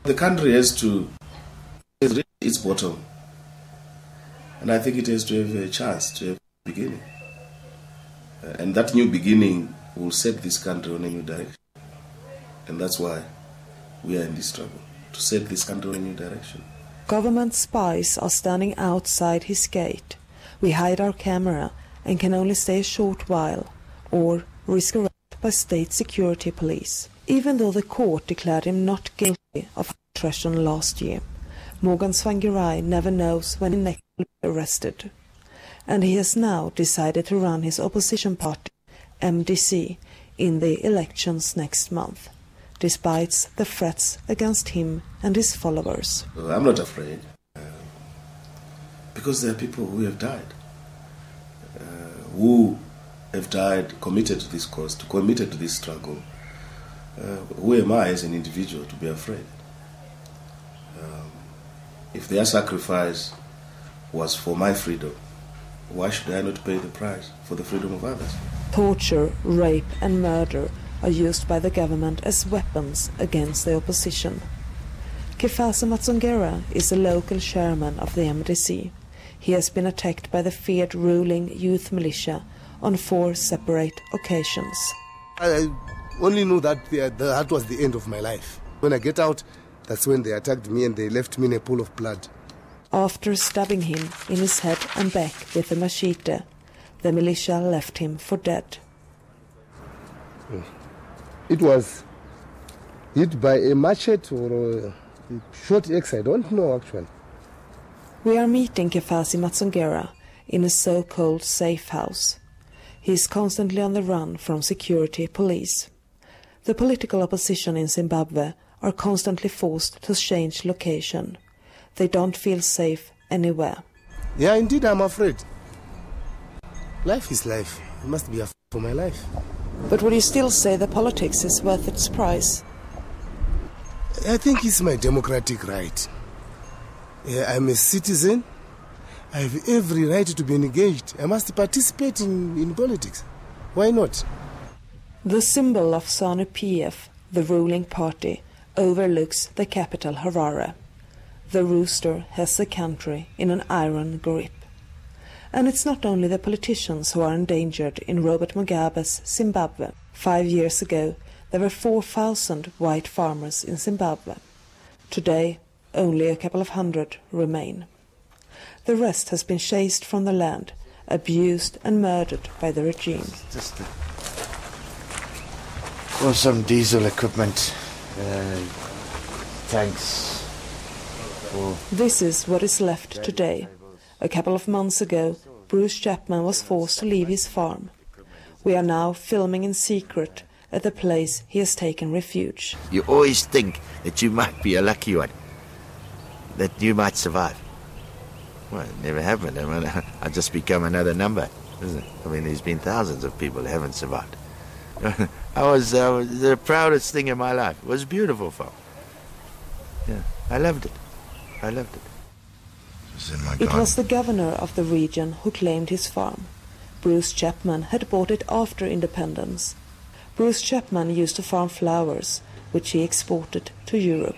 The country has to reach its bottom, and I think it has to have a chance to have a beginning. And that new beginning will set this country on a new direction. And that's why we are in this struggle, to set this country on a new direction. Government spies are standing outside his gate. We hide our camera and can only stay a short while, or risk arrest by state security police. Even though the court declared him not guilty of treason last year, Morgan Tsvangirai never knows when he next will be arrested. And he has now decided to run his opposition party, MDC, in the elections next month, despite the threats against him and his followers. I'm not afraid, because there are people who have died, committed to this cause, committed to this struggle. Who am I as an individual to be afraid? If their sacrifice was for my freedom, why should I not pay the price for the freedom of others? Torture, rape and murder are used by the government as weapons against the opposition. Tsvangirai is the local chairman of the MDC. He has been attacked by the feared ruling youth militia on 4 separate occasions. I only knew that that was the end of my life. When I get out, that's when they attacked me and they left me in a pool of blood. After stabbing him in his head and back with a machete, the militia left him for dead. It was hit by a machete or a short axe, I don't know actually. We are meeting Tsvangirai in a so-called safe house. He is constantly on the run from security police. The political opposition in Zimbabwe are constantly forced to change location. They don't feel safe anywhere. Yeah, indeed, I'm afraid. Life is life. I must be afraid for my life. But would you still say that politics is worth its price? I think it's my democratic right. I'm a citizen. I have every right to be engaged. I must participate in politics. Why not? The symbol of ZANU-PF, the ruling party, overlooks the capital Harare. The rooster has the country in an iron grip. And it's not only the politicians who are endangered in Robert Mugabe's Zimbabwe. 5 years ago, there were 4,000 white farmers in Zimbabwe. Today, only a couple of hundred remain. The rest has been chased from the land, abused and murdered by the regime. Or some diesel equipment, tanks. This is what is left today. A couple of months ago, Bruce Chapman was forced to leave his farm. We are now filming in secret at the place he has taken refuge. You always think that you might be a lucky one, that you might survive. Well, it never happened. I mean, I just become another number, isn't it? I mean, there's been thousands of people who haven't survived. I was the proudest thing in my life. It was a beautiful farm. Yeah, I loved it. I loved it. It was the governor of the region who claimed his farm. Bruce Chapman had bought it after independence. Bruce Chapman used to farm flowers, which he exported to Europe.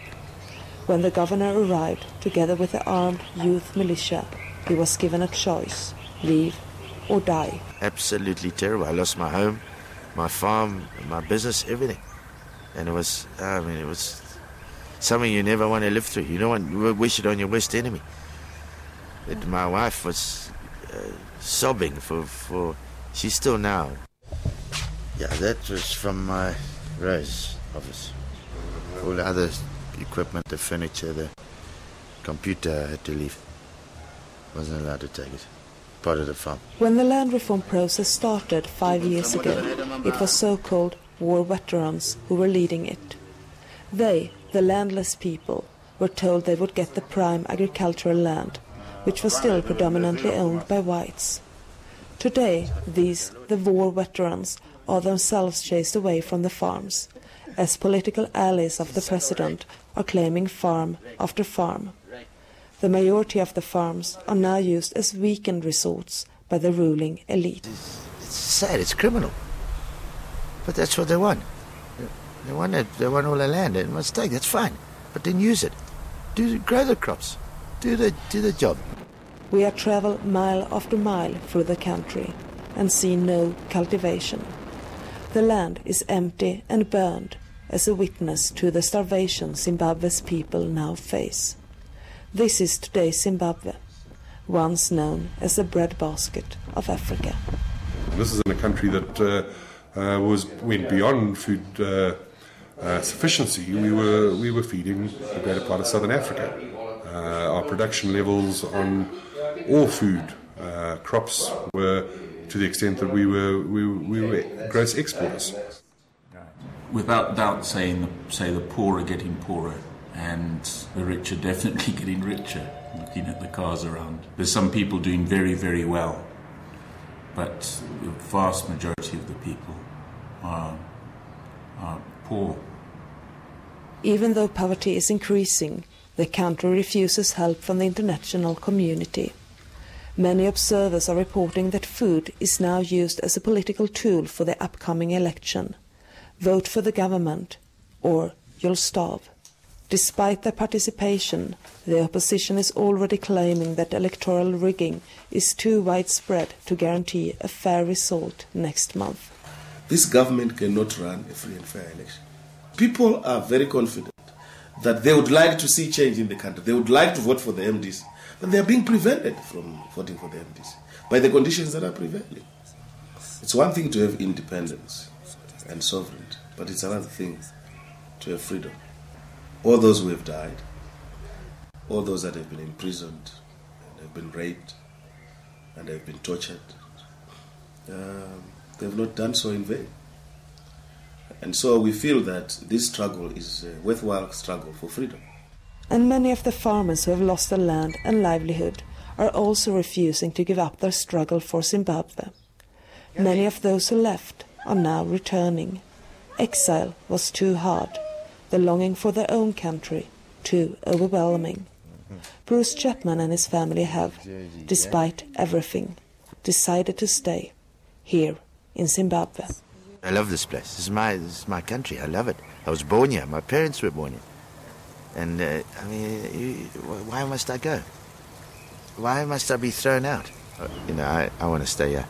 When the governor arrived, together with the armed youth militia, he was given a choice: leave or die. Absolutely terrible. I lost my home, my farm, my business, everything. And it was, it was something you never want to live through. You don't want to wish it on your worst enemy. My wife was sobbing for she's still now. Yeah, that was from my Rose office. All the other equipment, the furniture, the computer, I had to leave. Wasn't allowed to take it. Part of the farm. When the land reform process started 5 years ago, it was so-called war veterans who were leading it. They, the landless people, were told they would get the prime agricultural land, which was still predominantly owned by whites. Today, the war veterans, are themselves chased away from the farms, as political allies of the president are claiming farm after farm. The majority of the farms are now used as weekend resorts by the ruling elite. It's sad, it's criminal. But that's what they want. They want all the land, they must take, that's fine. but then use it. Grow the crops. Do the job. We have travelled mile after mile through the country and seen no cultivation. The land is empty and burned as a witness to the starvation Zimbabwe's people now face. This is today's Zimbabwe, once known as the breadbasket of Africa. This is in a country that went beyond food sufficiency. We were feeding the greater part of southern Africa. Our production levels on all food crops were to the extent that we were gross exporters. Without doubt, say the poor are getting poorer and the rich are definitely getting richer. Looking at the cars around, there's some people doing very, very well, but the vast majority of the people are poor. Even though poverty is increasing, the country refuses help from the international community. Many observers are reporting that food is now used as a political tool for the upcoming election. Vote for the government, or you'll starve. Despite their participation, the opposition is already claiming that electoral rigging is too widespread to guarantee a fair result next month. This government cannot run a free and fair election. People are very confident that they would like to see change in the country. They would like to vote for the MDs, but they are being prevented from voting for the MDs by the conditions that are prevailing. It's one thing to have independence and sovereignty, but it's another thing to have freedom. All those who have died, all those that have been imprisoned and have been raped and have been tortured, they have not done so in vain. And so we feel that this struggle is a worthwhile struggle for freedom. And many of the farmers who have lost their land and livelihood are also refusing to give up their struggle for Zimbabwe. Many of those who left are now returning. Exile was too hard. The longing for their own country too overwhelming. Bruce Chapman and his family have, despite everything, decided to stay here in Zimbabwe. I love this place. This is my country. I love it. I was born here. My parents were born here. And, why must I go? Why must I be thrown out? I want to stay here.